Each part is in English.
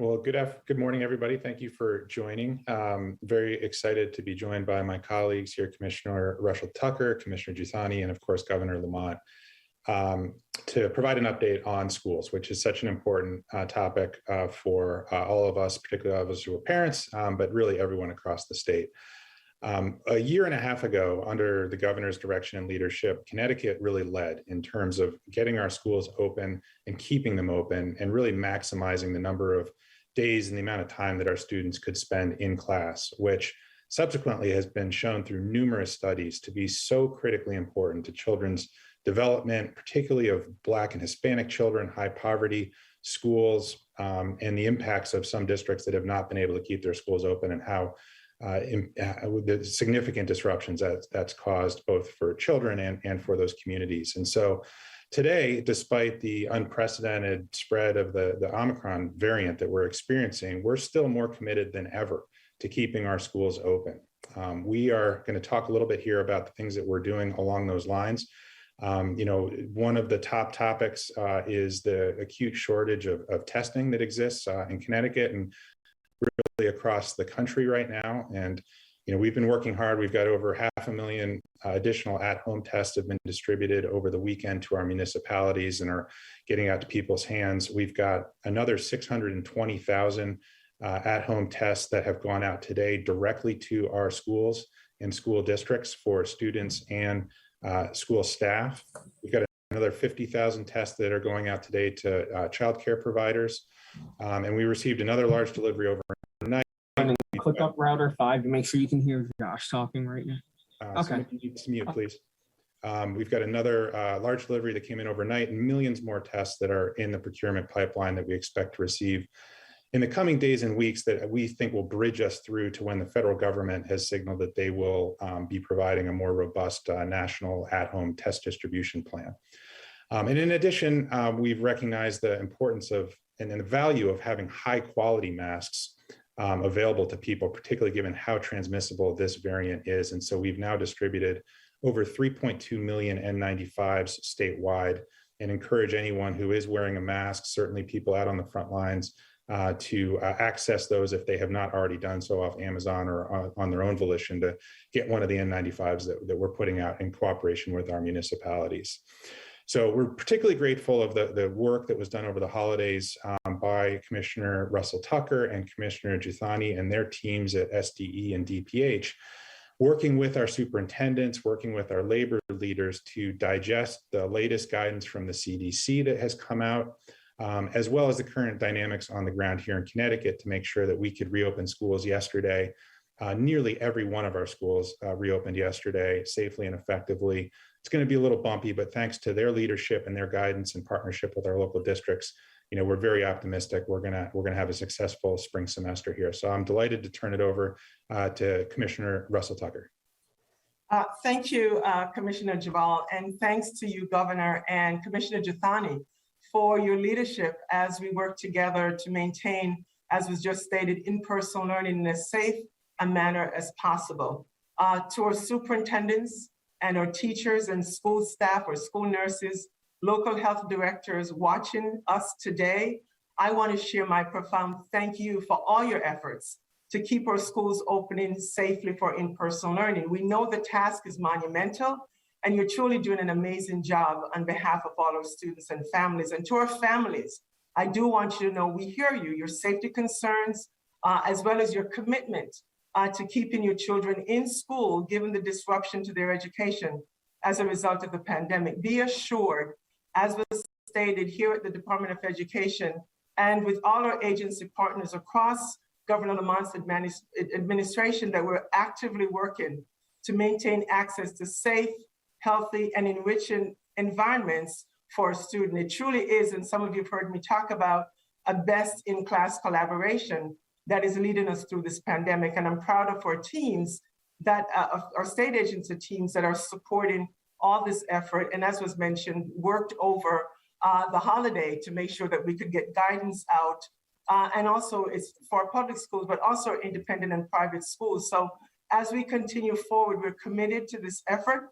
Well, good morning, everybody. Thank you for joining. Very excited to be joined by my colleagues here, Commissioner Russell Tucker, Commissioner Juthani, and of course, Governor Lamont, to provide an update on schools, which is such an important topic for all of us, particularly all of us who are parents, but really everyone across the state. A year and a half ago, under the governor's direction and leadership, Connecticut really led in terms of getting our schools open and keeping them open and really maximizing the number of days and the amount of time that our students could spend in class, which subsequently has been shown through numerous studies to be so critically important to children's development, particularly of Black and Hispanic children, high poverty schools, and the impacts of some districts that have not been able to keep their schools open and how the significant disruptions that's caused both for children and for those communities. And so today, despite the unprecedented spread of the Omicron variant that we're experiencing, we're still more committed than ever to keeping our schools open. We are going to talk a little bit here about the things that we're doing along those lines. One of the top topics is the acute shortage of testing that exists in Connecticut and really across the country right now. And we've been working hard. We've got over 500,000 additional at-home tests have been distributed over the weekend to our municipalities and are getting out to people's hands. We've got another 620,000 at-home tests that have gone out today directly to our schools and school districts for students and school staff. We've got another 50,000 tests that are going out today to childcare providers. And we received another large delivery overnight. Click up router 5 to make sure you can hear Josh talking right now. Okay. So mute, please. We've got another large delivery that came in overnight and millions more tests that are in the procurement pipeline that we expect to receive in the coming days and weeks that we think will bridge us through to when the federal government has signaled that they will be providing a more robust national at-home test distribution plan. And in addition, we've recognized the importance of and the value of having high quality masks available to people, particularly given how transmissible this variant is. And so we've now distributed over 3.2 million N95s statewide and encourage anyone who is wearing a mask, certainly people out on the front lines, to access those if they have not already done so off Amazon or on their own volition to get one of the N95s that we're putting out in cooperation with our municipalities. So we're particularly grateful of the work that was done over the holidays by Commissioner Russell Tucker and Commissioner Juthani and their teams at SDE and DPH, working with our superintendents, working with our labor leaders to digest the latest guidance from the CDC that has come out, as well as the current dynamics on the ground here in Connecticut to make sure that we could reopen schools yesterday. Nearly every one of our schools reopened yesterday safely and effectively. It's going to be a little bumpy, but thanks to their leadership and their guidance and partnership with our local districts, we're very optimistic we're going to have a successful spring semester here. So I'm delighted to turn it over to Commissioner Russell Tucker. Thank you, Commissioner Geballe, and thanks to you, Governor, and Commissioner Juthani for your leadership as we work together to maintain, as was just stated, in-person learning in as safe a manner as possible. To our superintendents and our teachers and school staff or school nurses, local health directors watching us today, I want to share my profound thank you for all your efforts to keep our schools opening safely for in-person learning. We know the task is monumental, and you're truly doing an amazing job on behalf of all our students and families. And to our families, I do want you to know we hear you, your safety concerns, as well as your commitment to keeping your children in school, given the disruption to their education as a result of the pandemic. Be assured, as was stated here at the Department of Education and with all our agency partners across Governor Lamont's administration, that we're actively working to maintain access to safe, healthy, and enriching environments for a student. It truly is, and some of you have heard me talk about, a best-in-class collaboration that is leading us through this pandemic. And I'm proud of our teams, that our state agency teams that are supporting all this effort, and as was mentioned, worked over the holiday to make sure that we could get guidance out. And also it's for public schools, but also independent and private schools. So as we continue forward, we're committed to this effort.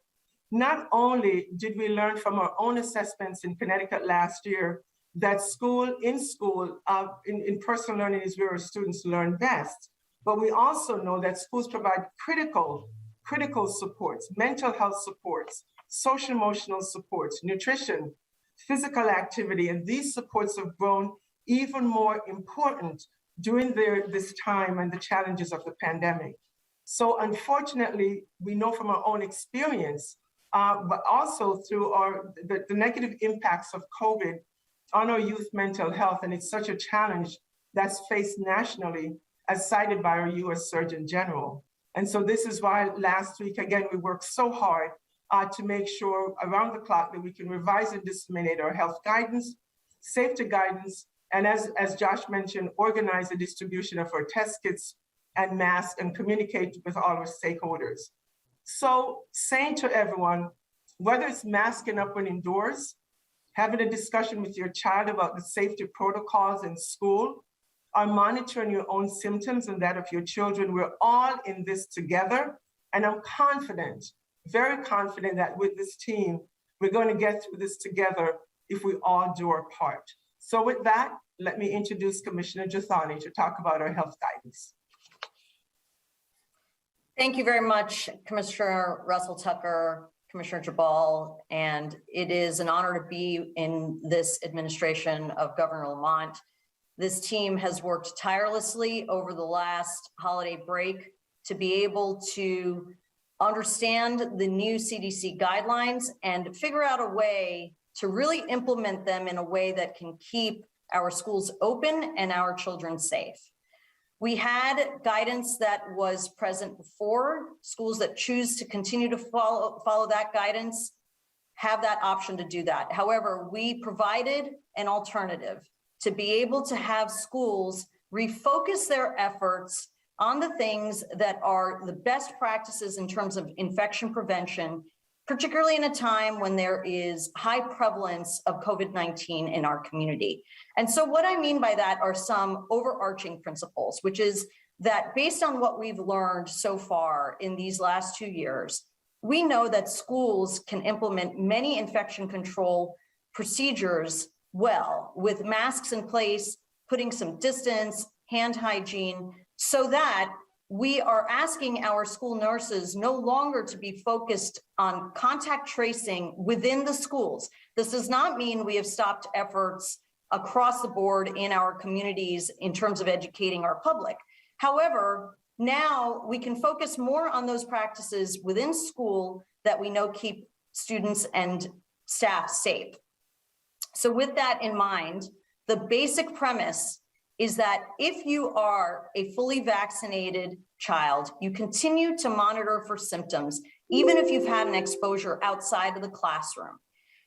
Not only did we learn from our own assessments in Connecticut last year that in-person learning is where our students learn best. But we also know that schools provide critical supports, mental health supports, social emotional supports, nutrition, physical activity, and these supports have grown even more important during this time and the challenges of the pandemic. So unfortunately, we know from our own experience, but also through the negative impacts of COVID on our youth mental health, and it's such a challenge that's faced nationally, as cited by our US Surgeon General. And so this is why last week, again, we worked so hard to make sure around the clock that we can revise and disseminate our health guidance, safety guidance, and as Josh mentioned, organize the distribution of our test kits and masks and communicate with all our stakeholders. So saying to everyone, whether it's masking up when indoors, having a discussion with your child about the safety protocols in school, or monitoring your own symptoms and that of your children, we're all in this together. And I'm confident, very confident that with this team, we're going to get through this together if we all do our part. So with that, let me introduce Commissioner Juthani to talk about our health guidance. Thank you very much, Commissioner Russell Tucker, Commissioner Geballe, and it is an honor to be in this administration of Governor Lamont. This team has worked tirelessly over the last holiday break to be able to understand the new CDC guidelines and figure out a way to really implement them in a way that can keep our schools open and our children safe. We had guidance that was present before. Schools that choose to continue to follow that guidance have that option to do that. However, we provided an alternative to be able to have schools refocus their efforts on the things that are the best practices in terms of infection prevention, particularly in a time when there is high prevalence of COVID-19 in our community. And so what I mean by that are some overarching principles, which is that based on what we've learned so far in these last 2 years, we know that schools can implement many infection control procedures well, with masks in place, putting some distance, hand hygiene, so that we are asking our school nurses no longer to be focused on contact tracing within the schools. This does not mean we have stopped efforts across the board in our communities in terms of educating our public. However, now we can focus more on those practices within school that we know keep students and staff safe. So with that in mind, the basic premise is that if you are a fully vaccinated child, you continue to monitor for symptoms, even if you've had an exposure outside of the classroom,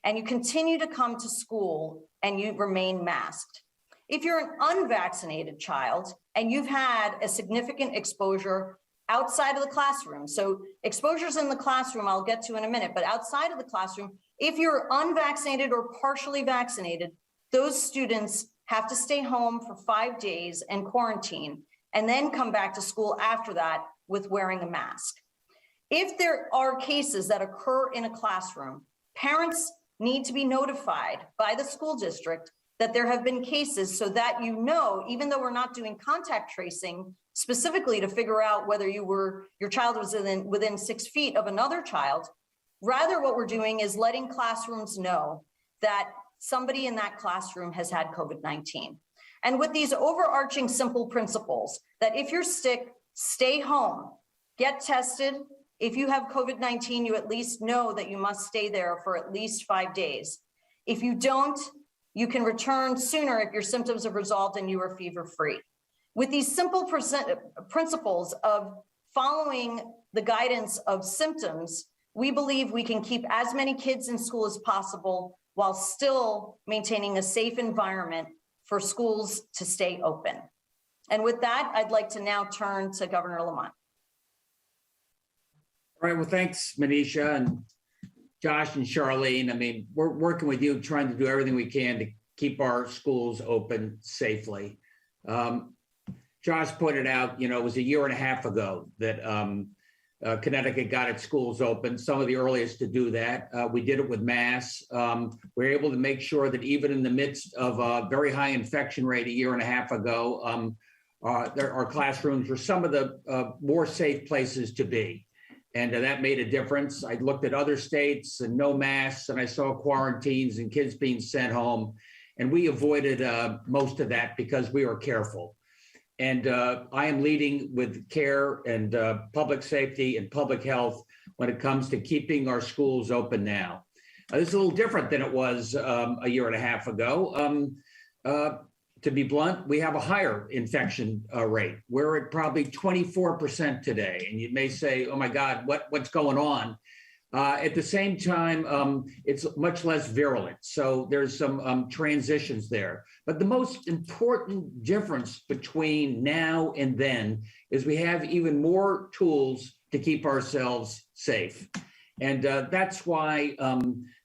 and you continue to come to school and you remain masked. If you're an unvaccinated child and you've had a significant exposure outside of the classroom, so exposures in the classroom I'll get to in a minute, but outside of the classroom, if you're unvaccinated or partially vaccinated, those students have to stay home for 5 days and quarantine, and then come back to school after that with wearing a mask. If there are cases that occur in a classroom, parents need to be notified by the school district that there have been cases, so that you know, even though we're not doing contact tracing specifically to figure out whether your child was within 6 feet of another child, rather what we're doing is letting classrooms know that somebody in that classroom has had COVID-19. And with these overarching simple principles, that if you're sick, stay home, get tested. If you have COVID-19, you at least know that you must stay there for at least 5 days. If you don't, you can return sooner if your symptoms have resolved and you are fever-free. With these simple principles of following the guidance of symptoms, we believe we can keep as many kids in school as possible while still maintaining a safe environment for schools to stay open. And with that, I'd like to now turn to Governor Lamont. All right, well, thanks, Manisha and Josh and Charlene. I mean, we're working with you, trying to do everything we can to keep our schools open safely. Josh pointed out, it was 1.5 years ago that Connecticut got its schools open, some of the earliest to do that. We did it with masks. We were able to make sure that even in the midst of a very high infection rate a year and a half ago, our classrooms were some of the more safe places to be. And that made a difference. I looked at other states and no masks, and I saw quarantines and kids being sent home. And we avoided most of that because we were careful. And I am leading with care and public safety and public health when it comes to keeping our schools open now. This is a little different than it was a year and a half ago. To be blunt, we have a higher infection rate. We're at probably 24% today. And you may say, oh my God, what's going on? At the same time, it's much less virulent. So there's some transitions there. But the most important difference between now and then is we have even more tools to keep ourselves safe. And that's why,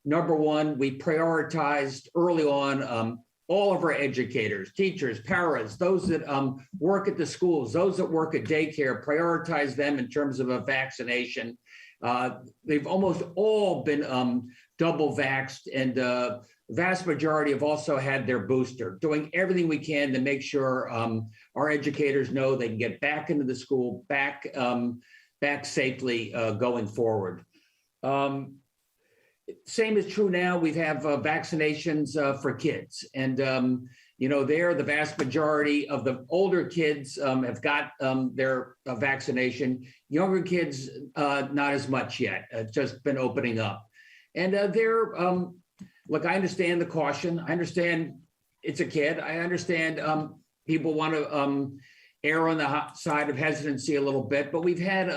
number one, we prioritized early on all of our educators, teachers, paras, those that work at the schools, those that work at daycare, prioritize them in terms of a vaccination. They've almost all been double vaxxed, and the vast majority have also had their booster, doing everything we can to make sure our educators know they can get back into the school, back safely going forward. Same is true now. We have vaccinations for kids. And, the vast majority of the older kids have got their vaccination. Younger kids, not as much yet. Just been opening up. And look, I understand the caution. I understand it's a kid. I understand people want to err on the side of hesitancy a little bit, but we've had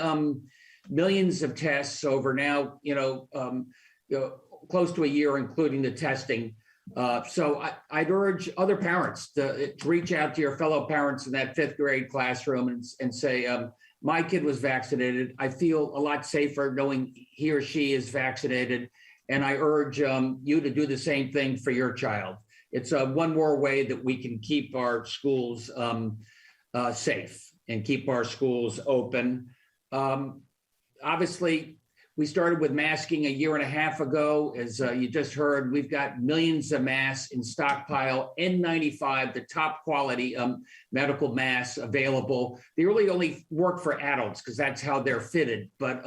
millions of tests over now, close to a year, including the testing. So I'd urge other parents to reach out to your fellow parents in that 5th grade classroom and say, my kid was vaccinated. I feel a lot safer knowing he or she is vaccinated. And I urge you to do the same thing for your child. It's one more way that we can keep our schools safe and keep our schools open. Obviously, we started with masking a year and a half ago. As you just heard, we've got millions of masks in stockpile, N95, the top quality medical masks available. They really only work for adults because that's how they're fitted. But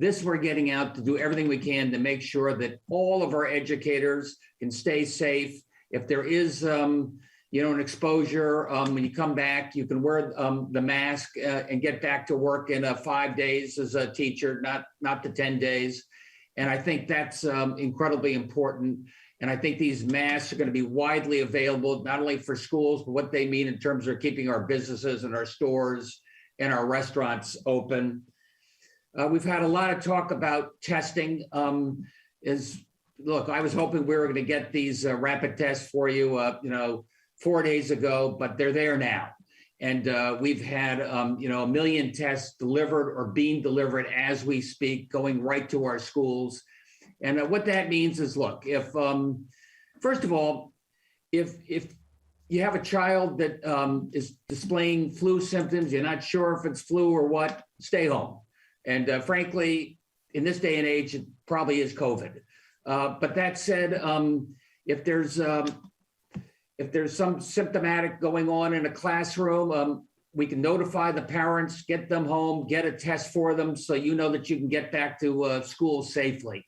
this we're getting out to do everything we can to make sure that all of our educators can stay safe. If there is an exposure, when you come back, you can wear the mask and get back to work in 5 days as a teacher, not the 10 days. And I think that's incredibly important. And I think these masks are going to be widely available, not only for schools, but what they mean in terms of keeping our businesses and our stores and our restaurants open. We've had a lot of talk about testing. Look, I was hoping we were going to get these rapid tests for you, 4 days ago, but they're there now. And we've had, 1 million tests delivered or being delivered as we speak, going right to our schools. And what that means is, look, if, first of all, if you have a child that is displaying flu symptoms, you're not sure if it's flu or what, stay home. And frankly, in this day and age, it probably is COVID. But that said, if there's some symptomatic going on in a classroom, we can notify the parents, get them home, get a test for them so you know that you can get back to school safely.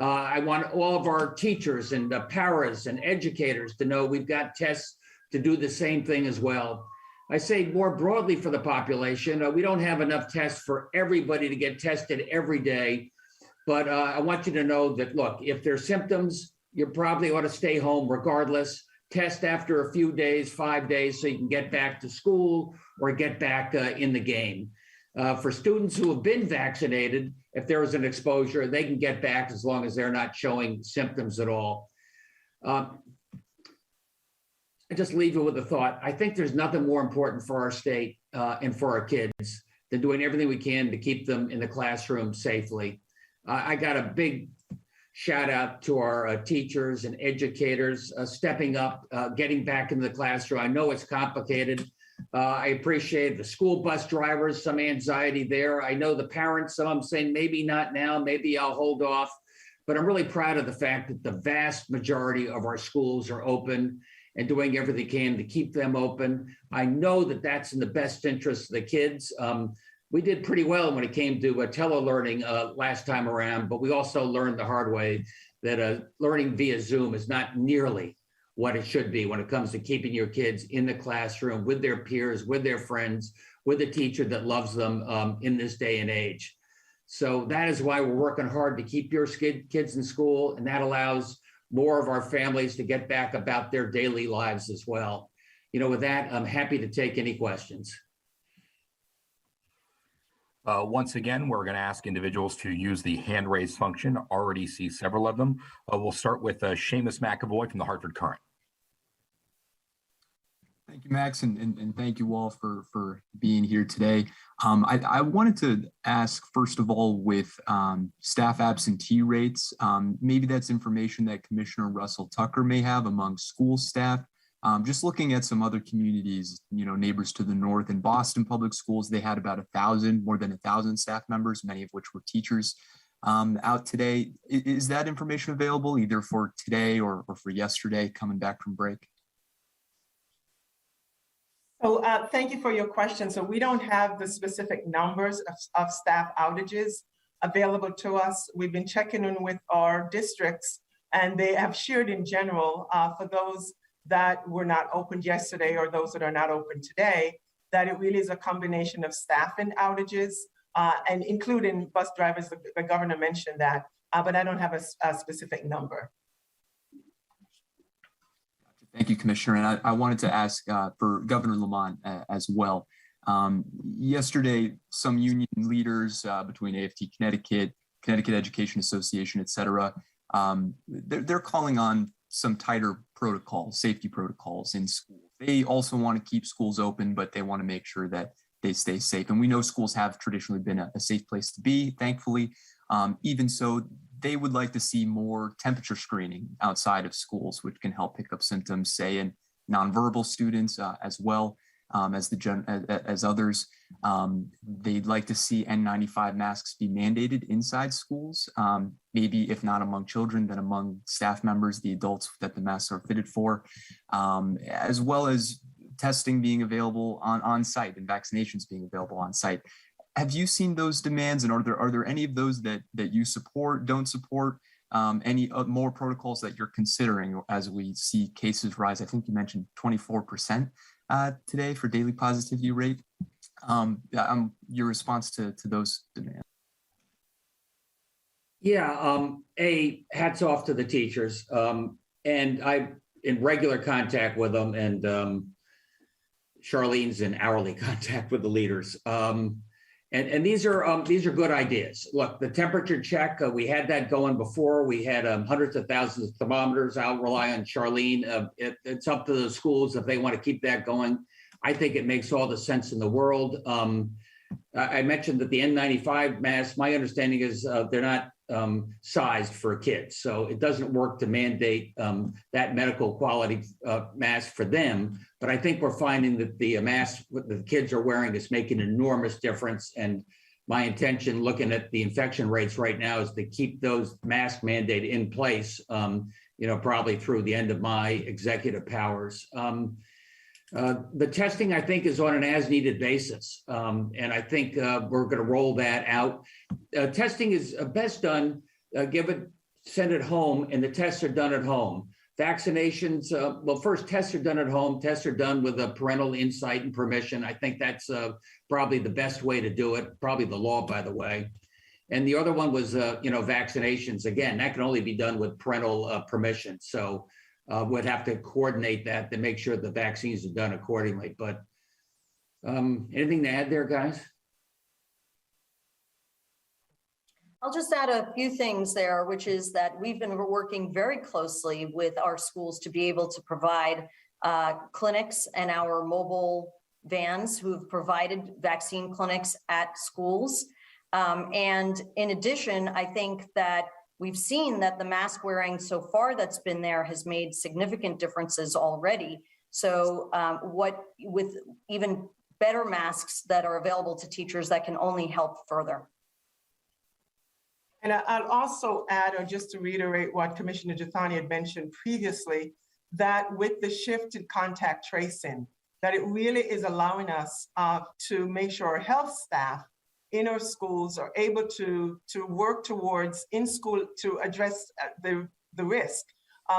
I want all of our teachers and paras and educators to know we've got tests to do the same thing as well. I say more broadly for the population, we don't have enough tests for everybody to get tested every day. But I want you to know that, look, if there's symptoms, you probably ought to stay home regardless. Test after a few days, 5 days, so you can get back to school or get back in the game. For students who have been vaccinated, if there is an exposure, they can get back as long as they're not showing symptoms at all. I just leave you with a thought. I think there's nothing more important for our state and for our kids than doing everything we can to keep them in the classroom safely. I got a big shout out to our teachers and educators stepping up, getting back into the classroom. I know it's complicated. I appreciate the school bus drivers, some anxiety there. I know the parents, some of them saying, maybe not now, maybe I'll hold off. But I'm really proud of the fact that the vast majority of our schools are open and doing everything they can to keep them open. I know that that's in the best interest of the kids. We did pretty well when it came to telelearning last time around, but we also learned the hard way that learning via Zoom is not nearly what it should be when it comes to keeping your kids in the classroom with their peers, with their friends, with a teacher that loves them in this day and age. So that is why we're working hard to keep your kids in school, and that allows more of our families to get back about their daily lives as well. With that, I'm happy to take any questions. Once again, we're going to ask individuals to use the hand raise function. Already see several of them. We'll start with Seamus McAvoy from the Hartford Courant. Thank you, Max, and thank you all for being here today. I wanted to ask, first of all, with staff absentee rates, maybe that's information that Commissioner Russell Tucker may have among school staff. Just looking at some other communities, neighbors to the north, in Boston Public Schools, they had about more than 1,000 staff members, many of which were teachers out today. Is that information available either for today or for yesterday coming back from break? So thank you for your question. So we don't have the specific numbers of staff outages available to us. We've been checking in with our districts, and they have shared in general for those that were not opened yesterday or those that are not open today, that it really is a combination of staffing outages and including bus drivers. The governor mentioned that, but I don't have a specific number. Thank you, Commissioner. And I wanted to ask for Governor Lamont as well. Yesterday, some union leaders between AFT Connecticut, Connecticut Education Association, et cetera, they're calling on some tighter protocols, safety protocols in schools. They also want to keep schools open, but they want to make sure that they stay safe. And we know schools have traditionally been a safe place to be, thankfully. Even so, they would like to see more temperature screening outside of schools, which can help pick up symptoms, say in nonverbal students as well as others. They'd like to see N95 masks be mandated inside schools, maybe if not among children, then among staff members, the adults that the masks are fitted for, as well as testing being available on site and vaccinations being available on site. Have you seen those demands, and are there any of those that you support, don't support, any more protocols that you're considering as we see cases rise? I think you mentioned 24% today for daily positivity rate. Your response to those demands? Yeah, hats off to the teachers. And I'm in regular contact with them, and Charlene's in hourly contact with the leaders. And these are good ideas. Look, the temperature check, we had that going before. We had hundreds of thousands of thermometers. I'll rely on Charlene. It's up to the schools if they want to keep that going. I think it makes all the sense in the world. I mentioned that the N95 masks, my understanding is they're not sized for kids. So it doesn't work to mandate that medical quality mask for them. But I think we're finding that the mask that the kids are wearing is making an enormous difference. And my intention, looking at the infection rates right now, is to keep those mask mandate in place, probably through the end of my executive powers. The testing, I think, is on an as-needed basis. And I think we're going to roll that out. Testing is best done, send it home, and the tests are done at home. Vaccinations, first, tests are done at home. Tests are done with a parental insight and permission. I think that's probably the best way to do it, probably the law, by the way. And the other one was, vaccinations. Again, that can only be done with parental permission. So we'd have to coordinate that to make sure the vaccines are done accordingly. But anything to add there, guys? I'll just add a few things there, which is that we've been working very closely with our schools to be able to provide clinics and our mobile vans who've provided vaccine clinics at schools. And in addition, I think that we've seen that the mask wearing so far that's been there has made significant differences already. So what with even better masks that are available to teachers that can only help further. And I'll also add, or just to reiterate what Commissioner Juthani had mentioned previously, that with the shift in contact tracing, that it really is allowing us to make sure our health staff in our schools are able to work towards in-school to address the risk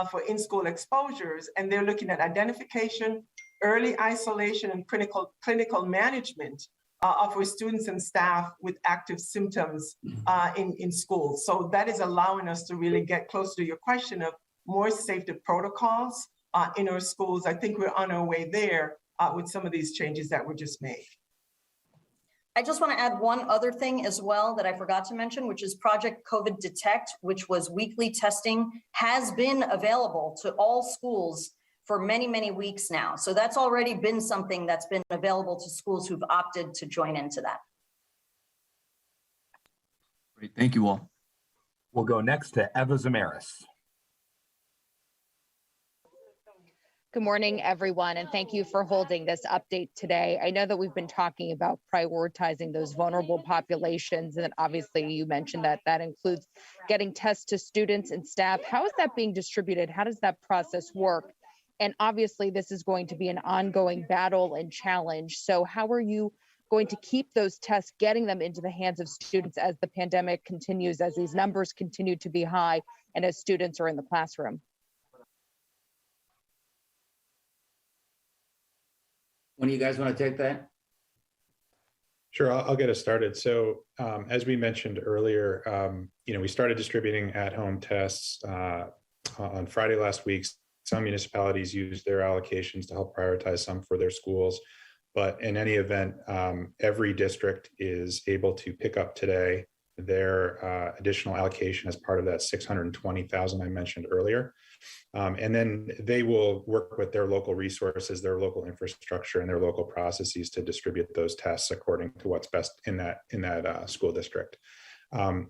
for in-school exposures. And they're looking at identification, early isolation, and clinical management of our students and staff with active symptoms in schools. So that is allowing us to really get closer to your question of more safety protocols in our schools. I think we're on our way there with some of these changes that were just made. I just want to add one other thing as well that I forgot to mention, which is Project COVID Detect, which was weekly testing, has been available to all schools for many, many weeks now. So that's already been something that's been available to schools who've opted to join into that. Great, thank you all. We'll go next to Eva Zamaris. Good morning, everyone, and thank you for holding this update today. I know that we've been talking about prioritizing those vulnerable populations, and obviously you mentioned that that includes getting tests to students and staff. How is that being distributed? How does that process work? And obviously this is going to be an ongoing battle and challenge. So how are you going to keep those tests, getting them into the hands of students as the pandemic continues, as these numbers continue to be high, and as students are in the classroom? One of you guys want to take that? Sure, I'll get us started. So as we mentioned earlier, we started distributing at-home tests on Friday last week. Some municipalities used their allocations to help prioritize some for their schools. But in any event, every district is able to pick up today their additional allocation as part of that 620,000 I mentioned earlier. And then they will work with their local resources, their local infrastructure, and their local processes to distribute those tests according to what's best in that school district.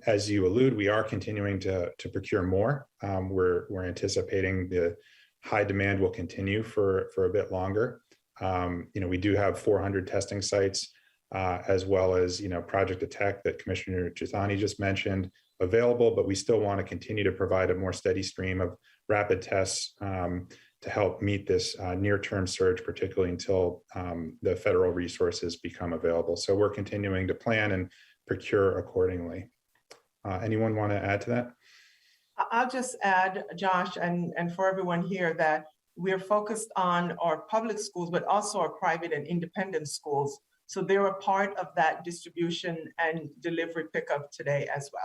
As you allude, we are continuing to procure more. We're anticipating the high demand will continue for a bit longer. We do have 400 testing sites, as well as Project Detect that Commissioner Juthani just mentioned available, but we still want to continue to provide a more steady stream of rapid tests to help meet this near-term surge, particularly until the federal resources become available. So we're continuing to plan and procure accordingly. Anyone want to add to that? I'll just add, Josh, and for everyone here, that we're focused on our public schools, but also our private and independent schools. So they're a part of that distribution and delivery pickup today as well.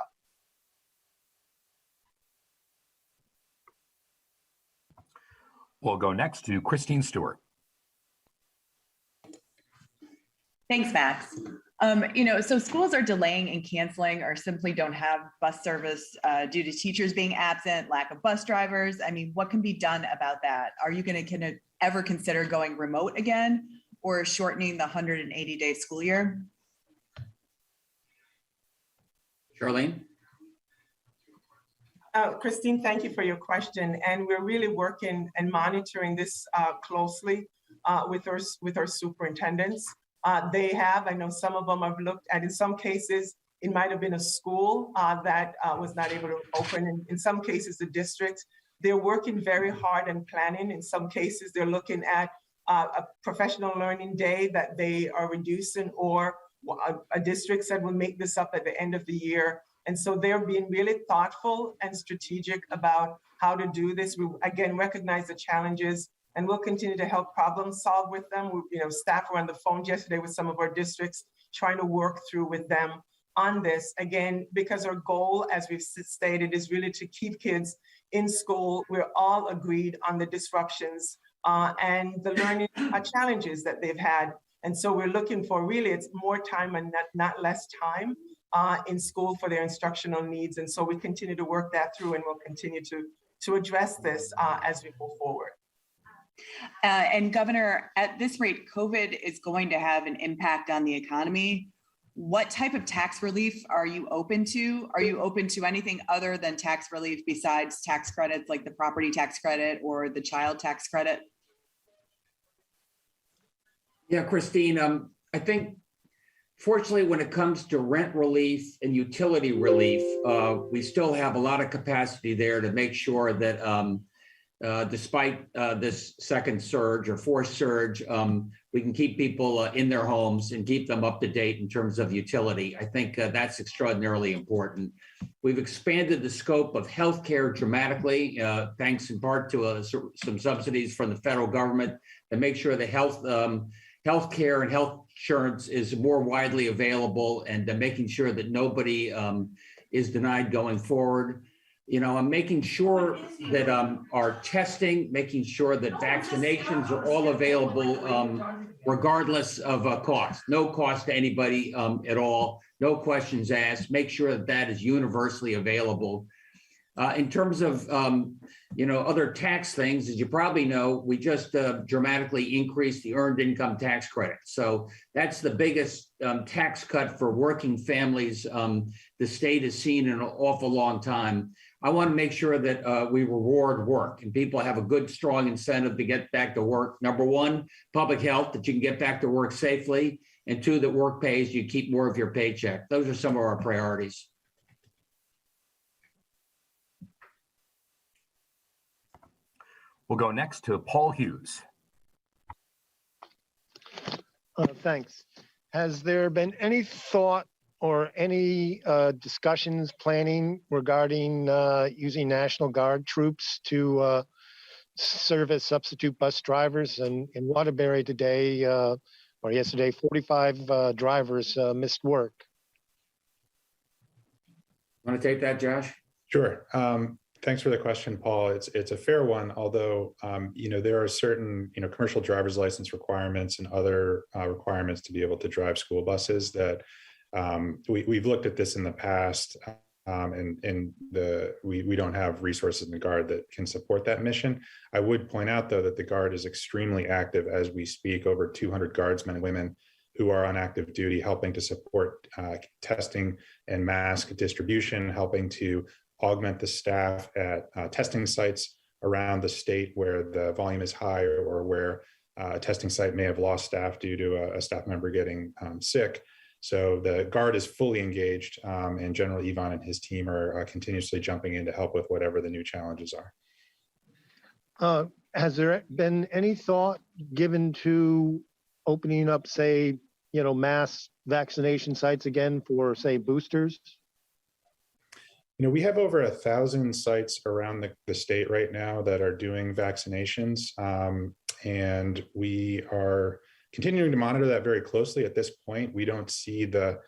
We'll go next to Christine Stewart. Thanks, Max. So schools are delaying and canceling or simply don't have bus service due to teachers being absent, lack of bus drivers. I mean, what can be done about that? Are you going to ever consider going remote again or shortening the 180-day school year? Charlene? Christine, thank you for your question. And we're really working and monitoring this closely with our superintendents. I know some of them have looked at, in some cases, it might have been a school that was not able to open. In some cases, the districts, they're working very hard and planning. In some cases, they're looking at a professional learning day that they are reducing, or a district said we'll make this up at the end of the year. And so they're being really thoughtful and strategic about how to do this. We, again, recognize the challenges, and we'll continue to help problem solve with them. Staff were on the phone yesterday with some of our districts, trying to work through with them on this. Again, because our goal, as we've stated, is really to keep kids in school. We're all agreed on the disruptions and the learning challenges that they've had. And so we're looking for, really, it's more time and not less time in school for their instructional needs. And so we continue to work that through, and we'll continue to address this as we move forward. And Governor, at this rate, COVID is going to have an impact on the economy. What type of tax relief are you open to? Are you open to anything other than tax relief besides tax credits like the property tax credit or the child tax credit? Yeah, Christine, I think fortunately, when it comes to rent relief and utility relief, we still have a lot of capacity there to make sure that despite this second surge or fourth surge, we can keep people in their homes and keep them up to date in terms of utility. I think that's extraordinarily important. We've expanded the scope of healthcare dramatically, thanks in part to some subsidies from the federal government to make sure the healthcare and health insurance is more widely available, and making sure that nobody is denied going forward. You know, I'm making sure that our testing, making sure that vaccinations are all available regardless of cost. No cost to anybody at all, no questions asked. Make sure that that is universally available. In terms of, other tax things, as you probably know, we just dramatically increased the earned income tax credit. So that's the biggest tax cut for working families the state has seen in an awful long time. I want to make sure that we reward work and people have a good, strong incentive to get back to work. Number one, public health, that you can get back to work safely. And two, that work pays, you keep more of your paycheck. Those are some of our priorities. We'll go next to Paul Hughes. Thanks. Has there been any thought or any discussions, planning regarding using National Guard troops to serve as substitute bus drivers? And in Waterbury today, or yesterday, 45 drivers missed work. Want to take that, Josh? Sure. Thanks for the question, Paul. It's a fair one, although, there are certain, commercial driver's license requirements and other requirements to be able to drive school buses that we've looked at this in the past, and we don't have resources in the Guard that can support that mission. I would point out, though, that the Guard is extremely active as we speak. Over 200 Guardsmen and women who are on active duty, helping to support testing and mask distribution, helping to augment the staff at testing sites around the state where the volume is high, or where a testing site may have lost staff due to a staff member getting sick. So the Guard is fully engaged, and General Yvonne and his team are continuously jumping in to help with whatever the new challenges are. Has there been any thought given to opening up, say, mass vaccination sites again for, say, boosters? We have over 1,000 sites around the state right now that are doing vaccinations, and we are continuing to monitor that very closely. At this point, we don't see the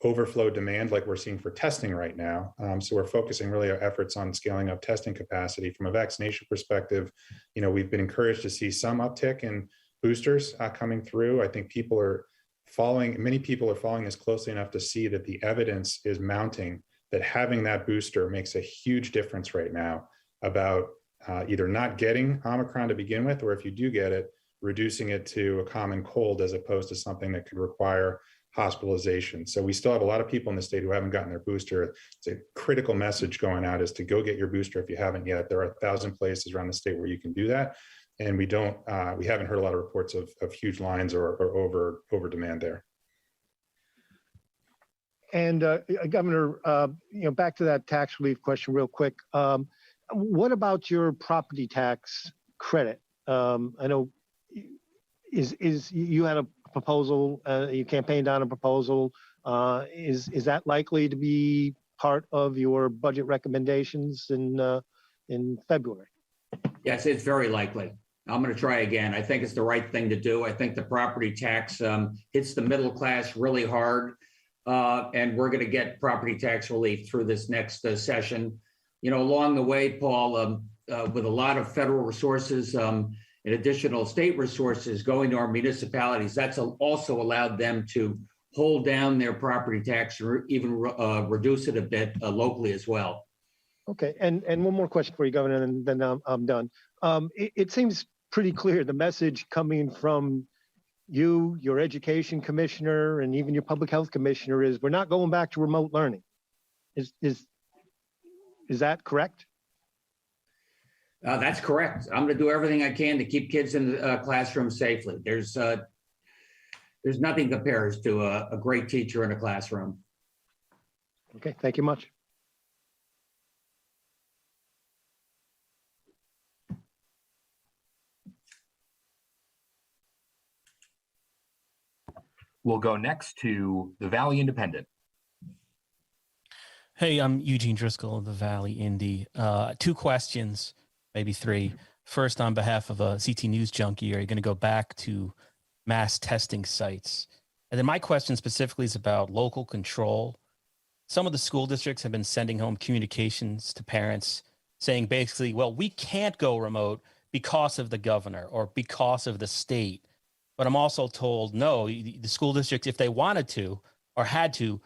overflow demand like we're seeing for testing right now. So we're focusing really our efforts on scaling up testing capacity. From a vaccination perspective, we've been encouraged to see some uptick in boosters coming through. I think many people are following this closely enough to see that the evidence is mounting that having that booster makes a huge difference right now about either not getting Omicron to begin with, or if you do get it, reducing it to a common cold as opposed to something that could require hospitalization. So we still have a lot of people in the state who haven't gotten their booster. It's a critical message going out, is to go get your booster if you haven't yet. There are 1,000 places around the state where you can do that. And we haven't heard a lot of reports of huge lines or over demand there. And Governor, back to that tax relief question real quick. What about your property tax credit? I know you had a proposal, you campaigned on a proposal. Is that likely to be part of your budget recommendations in February? Yes, it's very likely. I'm going to try again. I think it's the right thing to do. I think the property tax hits the middle class really hard. And we're going to get property tax relief through this next session. Along the way, Paul, with a lot of federal resources and additional state resources going to our municipalities, that's also allowed them to hold down their property tax or even reduce it a bit locally as well. Okay, and one more question for you, Governor, and then I'm done. It seems pretty clear, the message coming from you, your education commissioner, and even your public health commissioner is, we're not going back to remote learning. Is that correct? That's correct. I'm going to do everything I can to keep kids in the classroom safely. There's there's nothing compares to a great teacher in a classroom. Okay, thank you much. We'll go next to the Valley Independent. Hey, I'm Eugene Driscoll of the Valley Indy. 2 questions, maybe 3. First, on behalf of a CT News junkie, are you going to go back to mass testing sites? And then my question specifically is about local control. Some of the school districts have been sending home communications to parents saying basically, well, we can't go remote because of the governor or because of the state. But I'm also told, no, the school districts, if they wanted to or had to,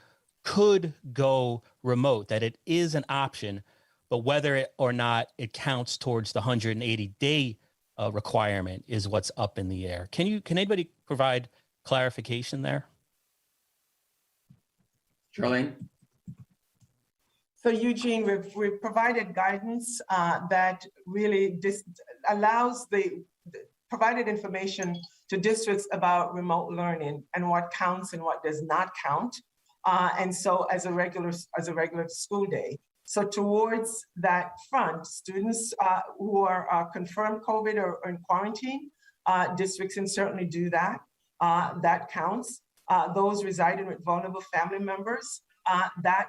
could go remote, that it is an option, but whether or not it counts towards the 180-day requirement is what's up in the air. Can anybody provide clarification there? Charlene? So Eugene, we've provided guidance that really allows provided information to districts about remote learning and what counts and what does not count. And so as a regular school day. So towards that front, students who are confirmed COVID or in quarantine, districts can certainly do that. That counts. Those residing with vulnerable family members, that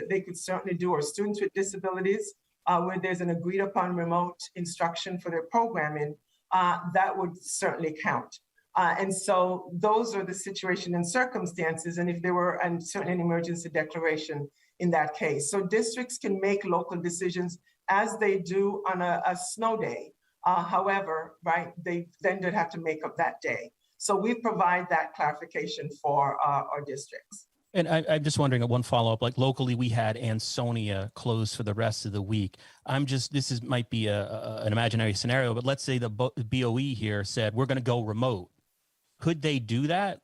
they could certainly do, or students with disabilities, where there's an agreed upon remote instruction for their programming, that would certainly count. And so those are the situation and circumstances, and if there were certainly an emergency declaration in that case. So districts can make local decisions as they do on a snow day. However, right, they then would have to make up that day. So we provide that clarification for our districts. And I'm just wondering, one follow-up, like locally we had Ansonia closed for the rest of the week. Might be an imaginary scenario, but let's say the BOE here said, we're going to go remote. Could they do that?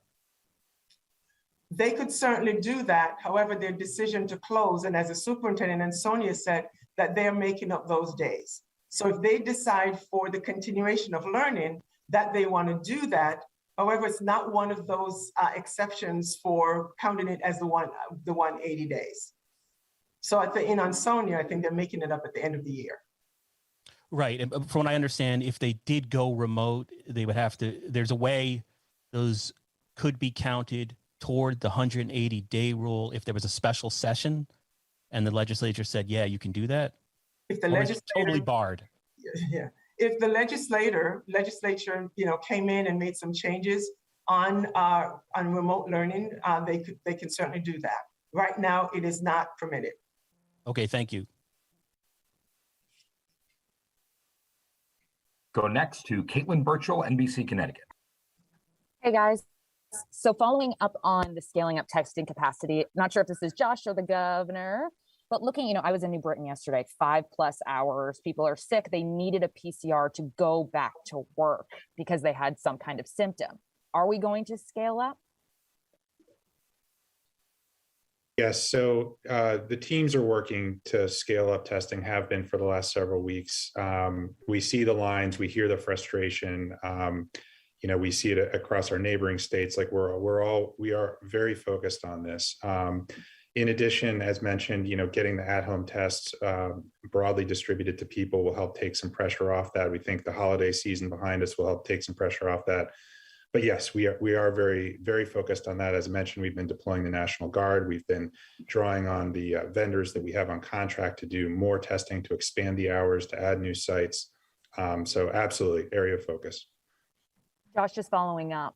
They could certainly do that. However, their decision to close, and as a superintendent, Ansonia said that they're making up those days. So if they decide for the continuation of learning that they want to do that, however, it's not one of those exceptions for counting it as the 180 days. So in Ansonia, I think they're making it up at the end of the year. Right. And from what I understand, if they did go remote, they would have to, there's a way those could be counted toward the 180-day rule if there was a special session and the legislature said, yeah, you can do that. If the legislature totally barred. Yeah. If the legislature, came in and made some changes on remote learning, they can certainly do that. Right now, it is not permitted. Okay, thank you. Go next to Caitlin Birchall, NBC Connecticut. Hey guys. So following up on the scaling up testing capacity, not sure if this is Josh or the governor, but looking, I was in New Britain yesterday, 5+ hours, people are sick. They needed a PCR to go back to work because they had some kind of symptom. Are we going to scale up? Yes, so the teams are working to scale up testing, have been for the last several weeks. We see the lines, we hear the frustration. We see it across our neighboring states. Like we are very focused on this. In addition, as mentioned, getting the at-home tests broadly distributed to people will help take some pressure off that. We think the holiday season behind us will help take some pressure off that. But yes, we are very, very focused on that. As I mentioned, we've been deploying the National Guard. We've been drawing on the vendors that we have on contract to do more testing, to expand the hours, to add new sites. So absolutely, area of focus. Josh, just following up,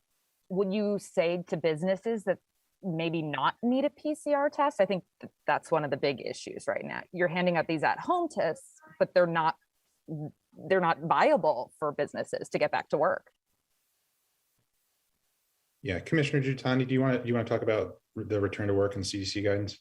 would you say to businesses that maybe not need a PCR test? I think that's one of the big issues right now. You're handing out these at-home tests, but they're not viable for businesses to get back to work. Yeah, Commissioner Juthani, do you want to talk about the return to work and CDC guidance?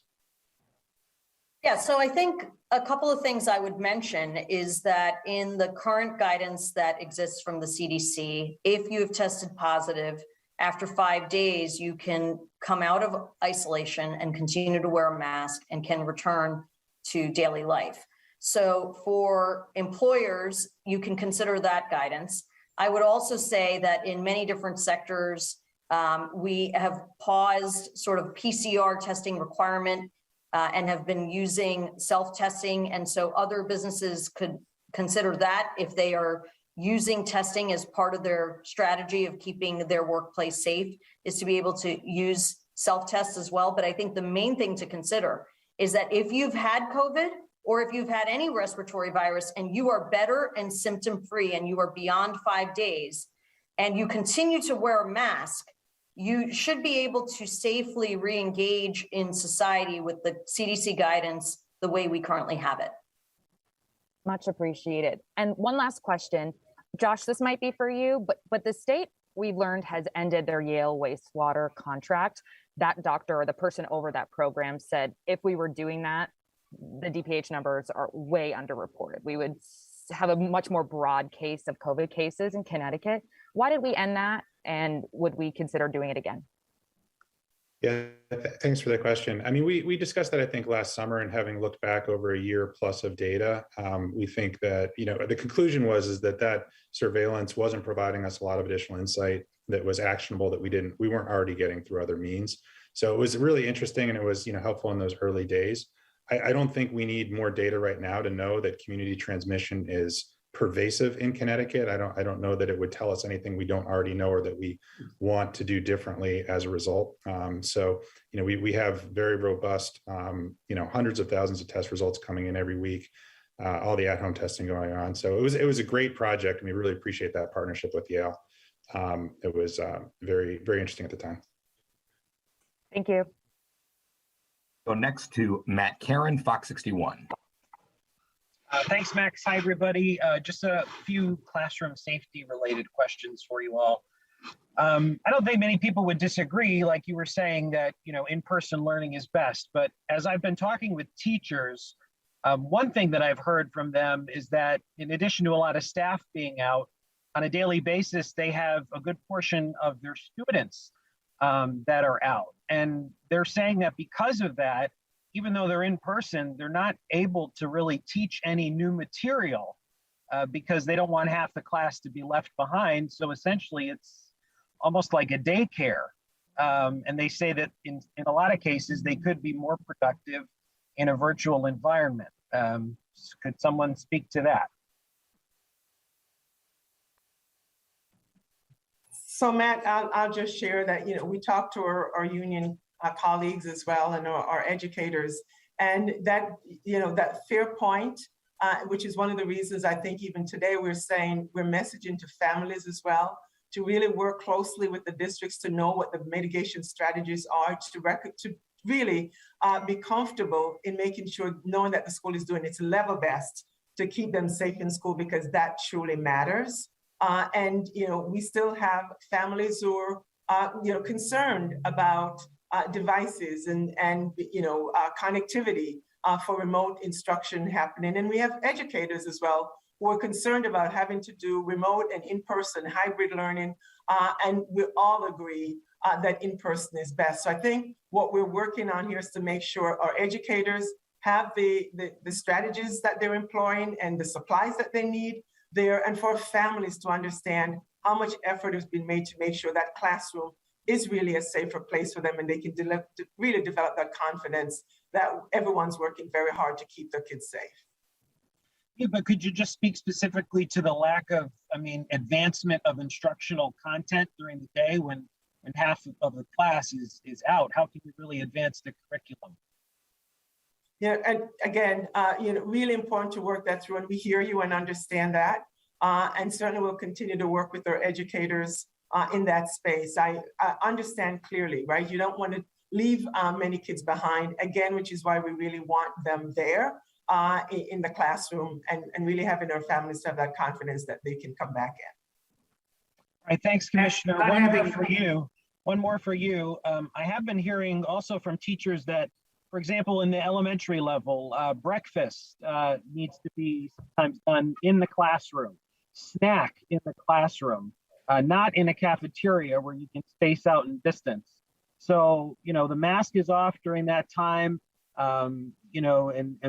Yeah, so I think a couple of things I would mention is that in the current guidance that exists from the CDC, if you have tested positive, after 5 days, you can come out of isolation and continue to wear a mask and can return to daily life. So for employers, you can consider that guidance. I would also say that in many different sectors, We have paused sort of PCR testing requirement and have been using self-testing. And so other businesses could consider that if they are using testing as part of their strategy of keeping their workplace safe, is to be able to use self-tests as well. But I think the main thing to consider is that if you've had COVID or if you've had any respiratory virus and you are better and symptom-free and you are beyond 5 days and you continue to wear a mask, you should be able to safely re-engage in society with the CDC guidance the way we currently have it. Much appreciated. And one last question, Josh, this might be for you, but the state, we've learned, has ended their Yale wastewater contract. That doctor or the person over that program said, if we were doing that, the DPH numbers are way underreported. We would have a much more broad case of COVID cases in Connecticut. Why did we end that? And would we consider doing it again? Yeah, thanks for the question. I mean, we discussed that, I think, last summer, and having looked back over a year plus of data, we think that, the conclusion was that surveillance wasn't providing us a lot of additional insight that was actionable that we weren't already getting through other means. So it was really interesting, and it was, helpful in those early days. I don't think we need more data right now to know that community transmission is pervasive in Connecticut. I don't know that it would tell us anything we don't already know or that we want to do differently as a result. So, we have very robust, hundreds of thousands of test results coming in every week, all the at-home testing going on. So it was a great project, and we really appreciate that partnership with Yale. It was very, very interesting at the time. Thank you. Go next to Matt Karen, Fox 61. Thanks, Max. Hi, everybody. Just a few classroom safety related questions for you all. I don't think many people would disagree, like you were saying, that in-person learning is best. But as I've been talking with teachers, one thing that I've heard from them is that in addition to a lot of staff being out on a daily basis, they have a good portion of their students that are out. And they're saying that because of that, even though they're in person, they're not able to really teach any new material because they don't want half the class to be left behind. So essentially, it's almost like a daycare. And they say that in a lot of cases, they could be more productive in a virtual environment. Could someone speak to that? So Matt, I'll just share that, we talked to our union colleagues as well and our educators, and that, that fair point, which is one of the reasons I think even today we're saying we're messaging to families as well, to really work closely with the districts to know what the mitigation strategies are, to really be comfortable in making sure, knowing that the school is doing its level best to keep them safe in school, because that truly matters. And we still have families who are concerned about devices and connectivity for remote instruction happening. And we have educators as well who are concerned about having to do remote and in-person hybrid learning. And we all agree that in-person is best. So I think what we're working on here is to make sure our educators have the strategies that they're employing and the supplies that they need there, and for families to understand how much effort has been made to make sure that classroom is really a safer place for them, and they can really develop that confidence that everyone's working very hard to keep their kids safe. Yeah, but could you just speak specifically to the lack of, advancement of instructional content during the day when half of the class is out? How can you really advance the curriculum? Yeah, and again, really important to work that through, and we hear you and understand that. And certainly we'll continue to work with our educators in that space. I understand clearly, right? You don't want to leave many kids behind, again, which is why we really want them there in the classroom, and really having our families to have that confidence that they can come back in. All right, thanks, Commissioner. One more for you. I have been hearing also from teachers that, for example, in the elementary level, breakfast needs to be sometimes done in the classroom, snack in the classroom, not in a cafeteria where you can space out and distance. So, the mask is off during that time, and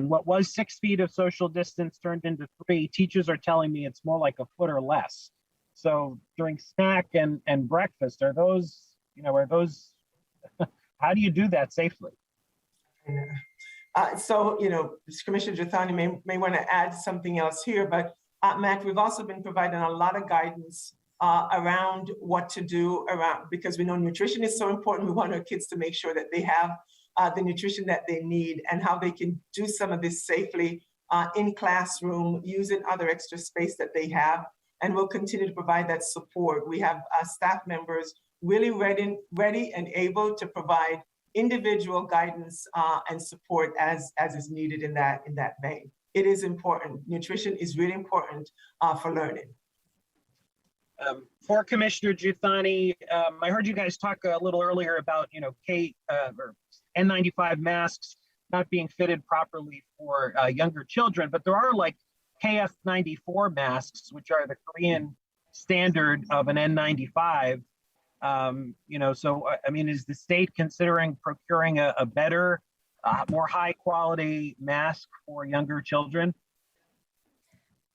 what was 6 feet of social distance turned into 3. Teachers are telling me it's more like a foot or less. So during snack and breakfast, are those Are those, how do you do that safely? So, Commissioner Juthani may want to add something else here, but Matt, we've also been providing a lot of guidance around what to do because we know nutrition is so important. We want our kids to make sure that they have the nutrition that they need and how they can do some of this safely in classroom, using other extra space that they have. And we'll continue to provide that support. We have staff members really ready and able to provide individual guidance and support as is needed in that vein. It is important. Nutrition is really important for learning. For Commissioner Juthani, I heard you guys talk a little earlier about, or N95 masks not being fitted properly for younger children, but there are like KF94 masks, which are the Korean standard of an N95. So, is the state considering procuring a better, more high quality mask for younger children?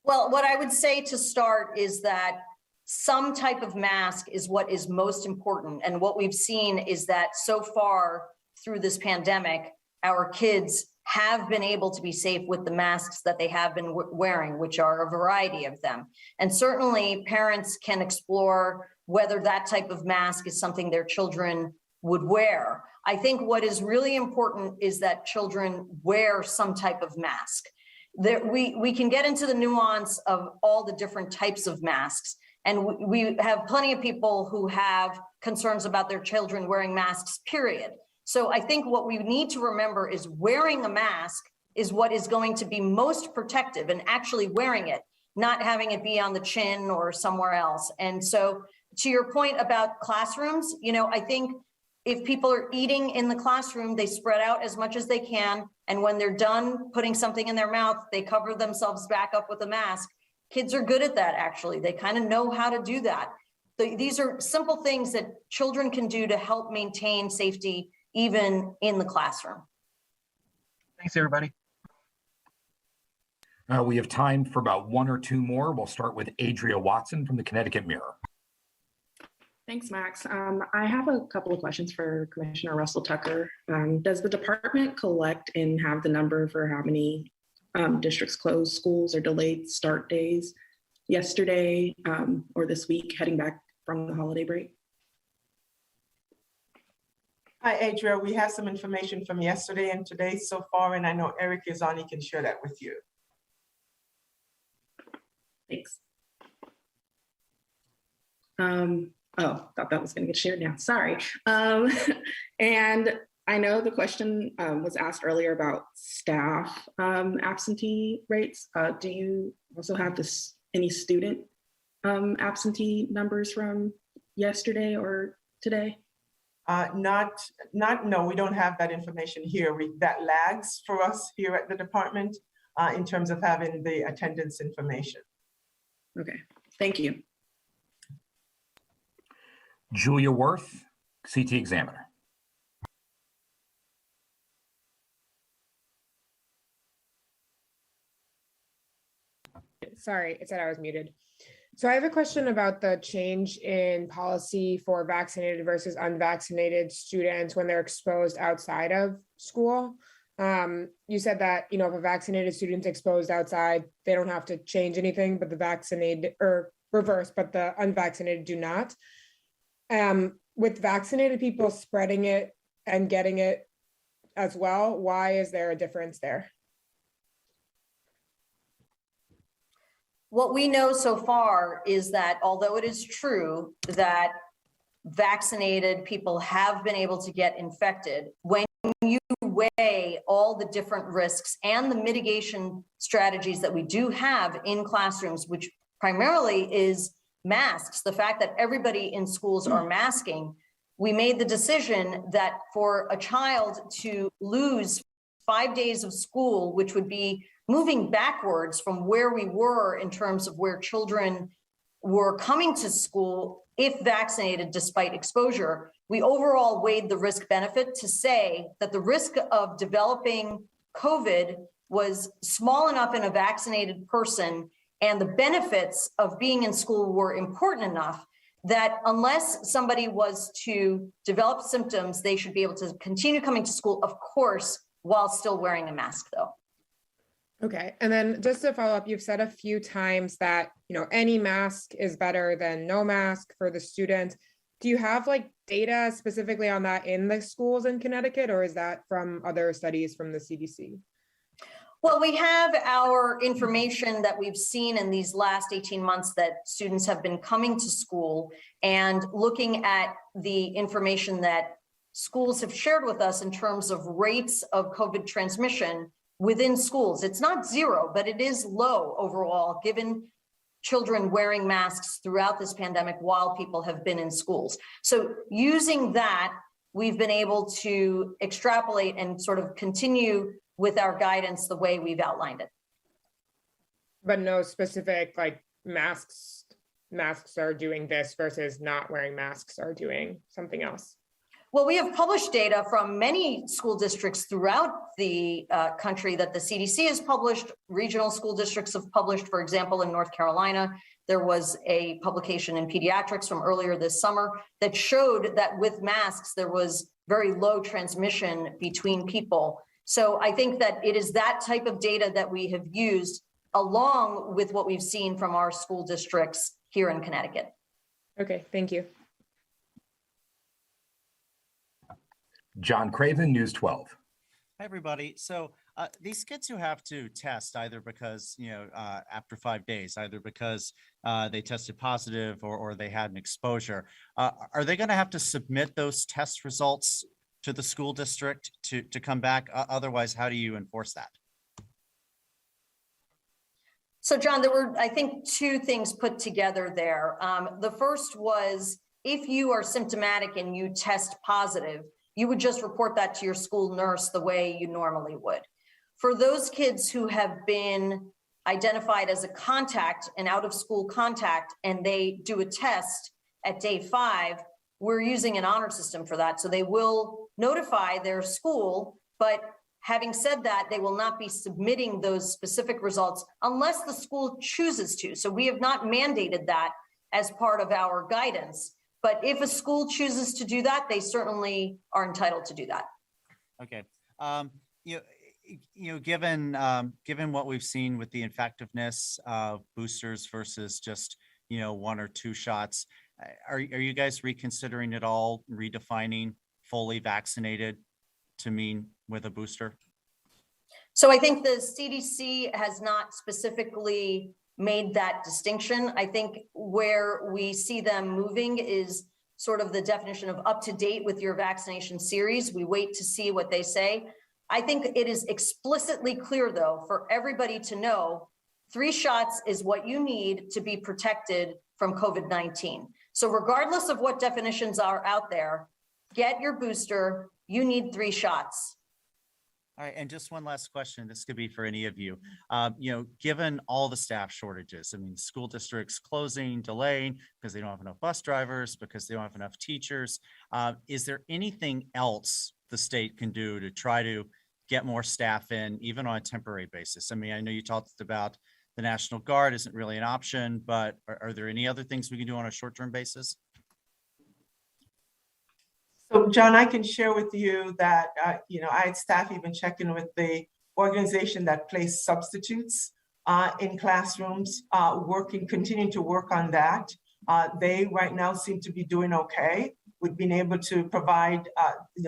Well, what I would say to start is that some type of mask is what is most important. And what we've seen is that so far through this pandemic, our kids have been able to be safe with the masks that they have been wearing, which are a variety of them. And certainly parents can explore whether that type of mask is something their children would wear. I think what is really important is that children wear some type of mask. We can get into the nuance of all the different types of masks. And we have plenty of people who have concerns about their children wearing masks, period. So I think what we need to remember is wearing a mask is what is going to be most protective, and actually wearing it, not having it be on the chin or somewhere else. And so to your point about classrooms, I think if people are eating in the classroom, they spread out as much as they can. And when they're done putting something in their mouth, they cover themselves back up with a mask. Kids are good at that, actually. They kind of know how to do that. These are simple things that children can do to help maintain safety even in the classroom. Thanks, everybody. We have time for about one or two more. We'll start with Adria Watson from the Connecticut Mirror. Thanks, Max. I have a couple of questions for Commissioner Russell Tucker. Does the department collect and have the number for how many districts closed schools or delayed start days yesterday or this week heading back from the holiday break? Hi, Adria. We have some information from yesterday and today so far, and I know Eric is on. He can share that with you. Thanks. Oh, thought that was going to get shared now. Sorry. And I know the question was asked earlier about staff absentee rates. Do you also have any student absentee numbers from yesterday or today? No, we don't have that information here. That lags for us here at the department in terms of having the attendance information. Okay, thank you. Julia Worth, CT Examiner. Sorry, it said I was muted. So I have a question about the change in policy for vaccinated versus unvaccinated students when they're exposed outside of school. You said that, if a vaccinated student's exposed outside, they don't have to change anything, but the vaccinated, or reverse, but the unvaccinated do not. With vaccinated people spreading it and getting it as well, why is there a difference there? What we know so far is that although it is true that vaccinated people have been able to get infected, when you weigh all the different risks and the mitigation strategies that we do have in classrooms, which primarily is masks, the fact that everybody in schools are masking, we made the decision that for a child to lose 5 days of school, which would be moving backwards from where we were in terms of where children were coming to school if vaccinated despite exposure, we overall weighed the risk benefit to say that the risk of developing COVID was small enough in a vaccinated person and the benefits of being in school were important enough that unless somebody was to develop symptoms, they should be able to continue coming to school, of course, while still wearing a mask though. Okay, and then just to follow up, you've said a few times that, any mask is better than no mask for the students. Do you have like data specifically on that in the schools in Connecticut, or is that from other studies from the CDC? Well, we have our information that we've seen in these last 18 months that students have been coming to school, and looking at the information that schools have shared with us in terms of rates of COVID transmission within schools. It's not zero, but it is low overall, given children wearing masks throughout this pandemic while people have been in schools. So using that, we've been able to extrapolate and sort of continue with our guidance the way we've outlined it. But no specific like masks are doing this versus not wearing masks are doing something else. Well, we have published data from many school districts throughout the country that the CDC has published, regional school districts have published. For example, in North Carolina, there was a publication in pediatrics from earlier this summer that showed that with masks, there was very low transmission between people. So I think that it is that type of data that we have used along with what we've seen from our school districts here in Connecticut. Okay, thank you. John Craven, News 12. Hi, everybody. So these kids who have to test either because, after 5 days, either because they tested positive or they had an exposure, are they going to have to submit those test results to the school district to come back? Otherwise, how do you enforce that? So John, there were, I think, two things put together there. The first was if you are symptomatic and you test positive, you would just report that to your school nurse the way you normally would. For those kids who have been identified as a contact, an out of school contact, and they do a test at day 5, we're using an honor system for that. So they will notify their school, but having said that, they will not be submitting those specific results unless the school chooses to. So we have not mandated that as part of our guidance. But if a school chooses to do that, they certainly are entitled to do that. Okay. Given what we've seen with the effectiveness of boosters versus just 1 or 2 shots, are you guys reconsidering at all redefining fully vaccinated to mean with a booster? So I think the CDC has not specifically made that distinction. I think where we see them moving is sort of the definition of up to date with your vaccination series. We wait to see what they say. I think it is explicitly clear, though, for everybody to know 3 shots is what you need to be protected from COVID-19. So regardless of what definitions are out there, get your booster, you need 3 shots. All right, and just one last question. This could be for any of you. Given all the staff shortages, I mean, school districts closing, delaying because they don't have enough bus drivers, because they don't have enough teachers. Is there anything else the state can do to try to get more staff in, even on a temporary basis? I mean, I know you talked about the National Guard isn't really an option, but are there any other things we can do on a short-term basis? So John, I can share with you that, I had staff even check in with the organization that placed substitutes in classrooms, continuing to work on that. They right now seem to be doing okay with being able to provide,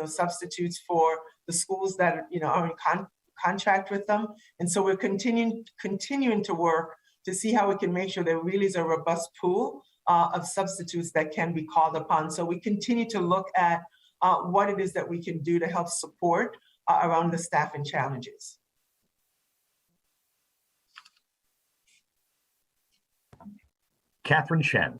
substitutes for the schools that, are in contract with them. And so we're continuing to work to see how we can make sure there really is a robust pool of substitutes that can be called upon. So we continue to look at what it is that we can do to help support around the staffing challenges. Catherine Shen.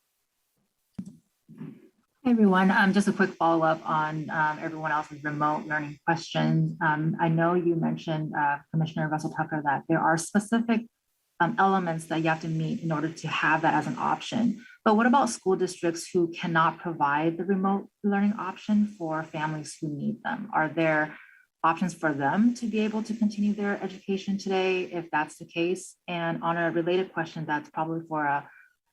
Hey everyone, just a quick follow-up on everyone else's remote learning questions. I know you mentioned, Commissioner Russell Tucker, that there are specific elements that you have to meet in order to have that as an option. But what about school districts who cannot provide the remote learning option for families who need them? Are there options for them to be able to continue their education today, if that's the case? And on a related question that's probably for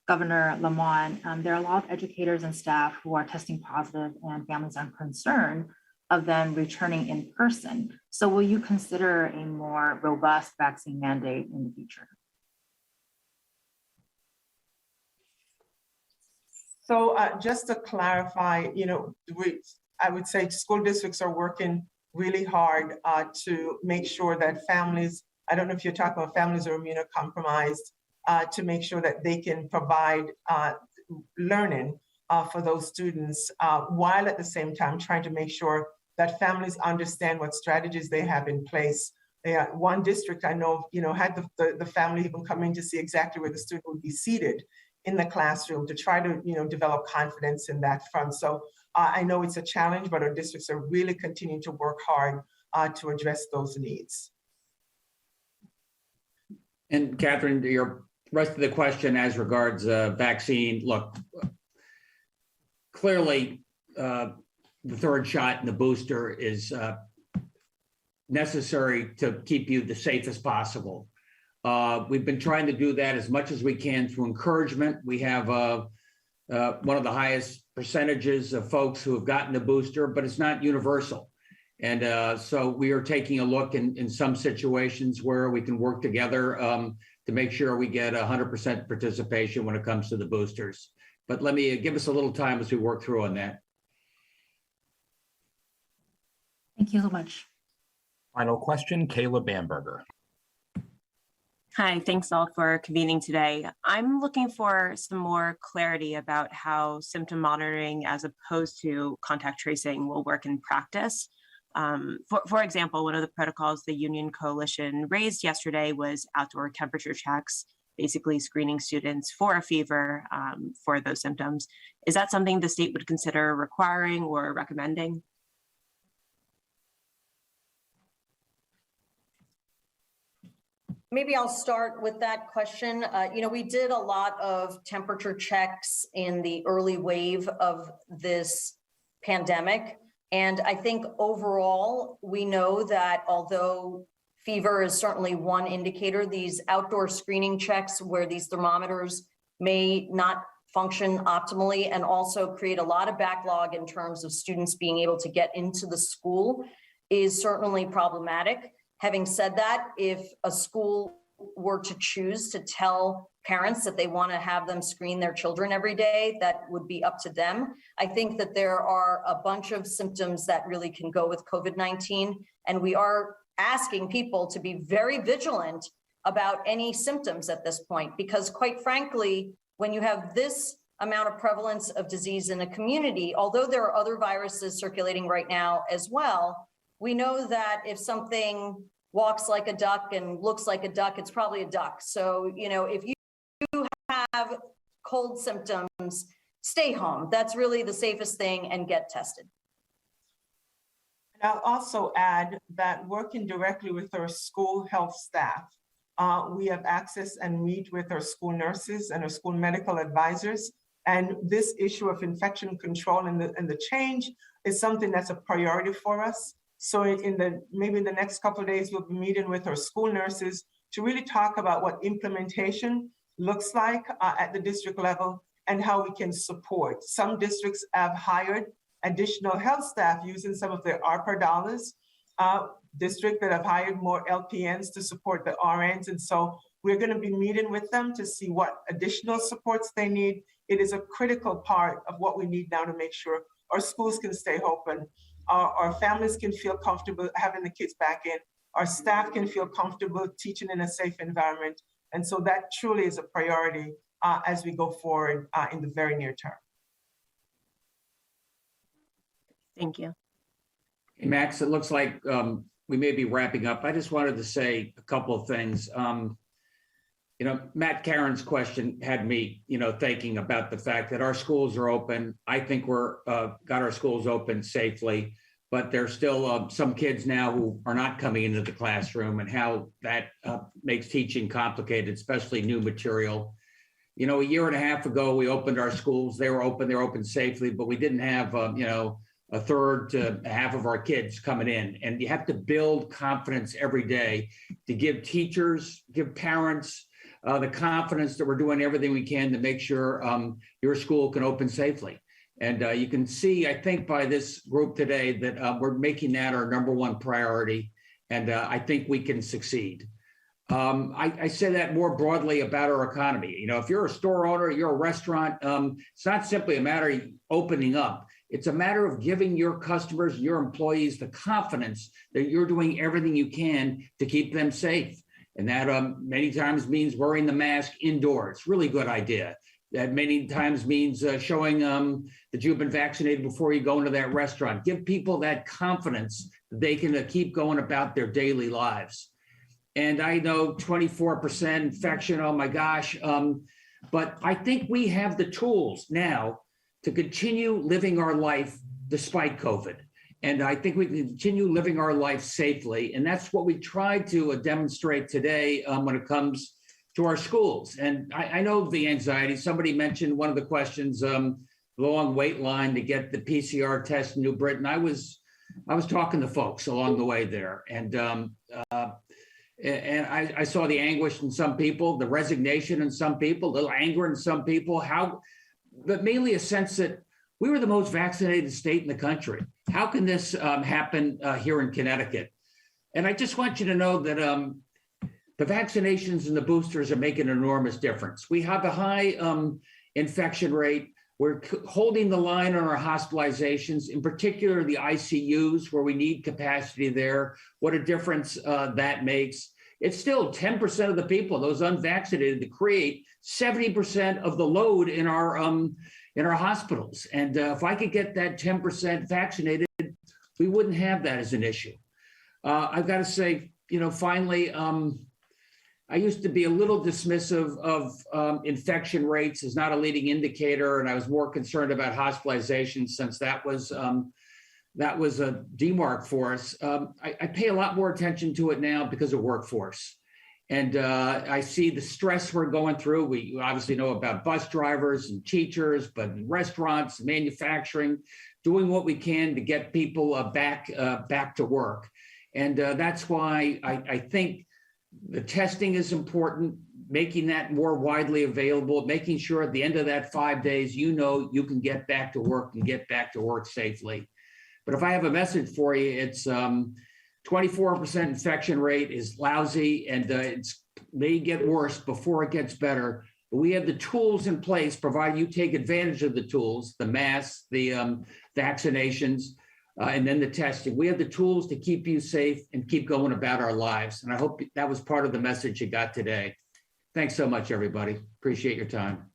Governor Lamont, there are a lot of educators and staff who are testing positive and families are concerned of them returning in person. So will you consider a more robust vaccine mandate in the future? So just to clarify, I would say school districts are working really hard to make sure that families, I don't know if you're talking about families who are immunocompromised, to make sure that they can provide learning for those students, while at the same time trying to make sure that families understand what strategies they have in place. One district I know, had the family even come in to see exactly where the student would be seated in the classroom to try to, develop confidence in that front. So I know it's a challenge, but our districts are really continuing to work hard to address those needs. And Catherine, your rest of the question as regards vaccine, look, clearly the third shot and the booster is necessary to keep you the safest possible. We've been trying to do that as much as we can through encouragement. We have one of the highest percentages of folks who have gotten the booster, but it's not universal. And so we are taking a look in some situations where we can work together to make sure we get 100% participation when it comes to the boosters. But let me give us a little time as we work through on that. Thank you so much. Final question, Kayla Bamberger. Hi, thanks all for convening today. I'm looking for some more clarity about how symptom monitoring as opposed to contact tracing will work in practice. For example, one of the protocols the Union Coalition raised yesterday was outdoor temperature checks, basically screening students for a fever for those symptoms. Is that something the state would consider requiring or recommending? Maybe I'll start with that question. We did a lot of temperature checks in the early wave of this pandemic. And I think overall, we know that although fever is certainly one indicator, these outdoor screening checks where these thermometers may not function optimally and also create a lot of backlog in terms of students being able to get into the school is certainly problematic. Having said that, if a school were to choose to tell parents that they want to have them screen their children every day, that would be up to them. I think that there are a bunch of symptoms that really can go with COVID-19, and we are asking people to be very vigilant about any symptoms at this point, because quite frankly, when you have this amount of prevalence of disease in a community, although there are other viruses circulating right now as well, we know that if something walks like a duck and looks like a duck, it's probably a duck. So, if you have cold symptoms, stay home. That's really the safest thing, and get tested. And I'll also add that working directly with our school health staff, we have access and meet with our school nurses and our school medical advisors. And this issue of infection control and the change is something that's a priority for us. So maybe in the next couple of days, we'll be meeting with our school nurses to really talk about what implementation looks like at the district level and how we can support. Some districts have hired additional health staff using some of their ARPA dollars, districts that have hired more LPNs to support the RNs. And so we're going to be meeting with them to see what additional supports they need. It is a critical part of what we need now to make sure our schools can stay open. Our families can feel comfortable having the kids back in. Our staff can feel comfortable teaching in a safe environment. And so that truly is a priority as we go forward in the very near term. Thank you. Hey, Max, it looks like we may be wrapping up. I just wanted to say a couple of things. Matt Karen's question had me, thinking about the fact that our schools are open. I think we're got our schools open safely, but there's still some kids now who are not coming into the classroom, and how that makes teaching complicated, especially new material. A year and a half ago, we opened our schools. They were open safely, but we didn't have, a third to half of our kids coming in. And you have to build confidence every day to give teachers, give parents, the confidence that we're doing everything we can to make sure your school can open safely. And you can see, I think, by this group today that we're making that our #1 priority. And I think we can succeed. I say that more broadly about our economy. You know, if you're a store owner, you're a restaurant, it's not simply a matter of opening up. It's a matter of giving your customers, your employees, the confidence that you're doing everything you can to keep them safe. And that many times means wearing the mask indoors. Really good idea. That many times means showing that you've been vaccinated before you go into that restaurant. Give people that confidence that they can keep going about their daily lives. And I know 24% infection, oh my gosh. But I think we have the tools now to continue living our life despite COVID. And I think we can continue living our life safely. And that's what we tried to demonstrate today when it comes to our schools. And I know the anxiety. Somebody mentioned one of the questions, long wait line to get the PCR test in New Britain. I was talking to folks along the way there. And I saw the anguish in some people, the resignation in some people, a little anger in some people, but mainly a sense that we were the most vaccinated state in the country. How can this happen here in Connecticut? And I just want you to know that the vaccinations and the boosters are making an enormous difference. We have a high infection rate. We're holding the line on our hospitalizations, in particular the ICUs, where we need capacity there. What a difference that makes. It's still 10% of the people, those unvaccinated, that create 70% of the load in our hospitals. And if I could get that 10% vaccinated, we wouldn't have that as an issue. I've got to say, you know, finally, I used to be a little dismissive of infection rates as not a leading indicator, and I was more concerned about hospitalizations since that was a demark for us. I pay a lot more attention to it now because of workforce. And I see the stress we're going through. We obviously know about bus drivers and teachers, but in restaurants, manufacturing, doing what we can to get people back to work. And that's why I think the testing is important, making that more widely available, making sure at the end of that 5 days, you know, you can get back to work and get back to work safely. But if I have a message for you, it's 24% infection rate is lousy, and it may get worse before it gets better. But we have the tools in place, provided you take advantage of the tools, the masks, the vaccinations, and then the testing. We have the tools to keep you safe and keep going about our lives. And I hope that was part of the message you got today. Thanks so much, everybody. Appreciate your time.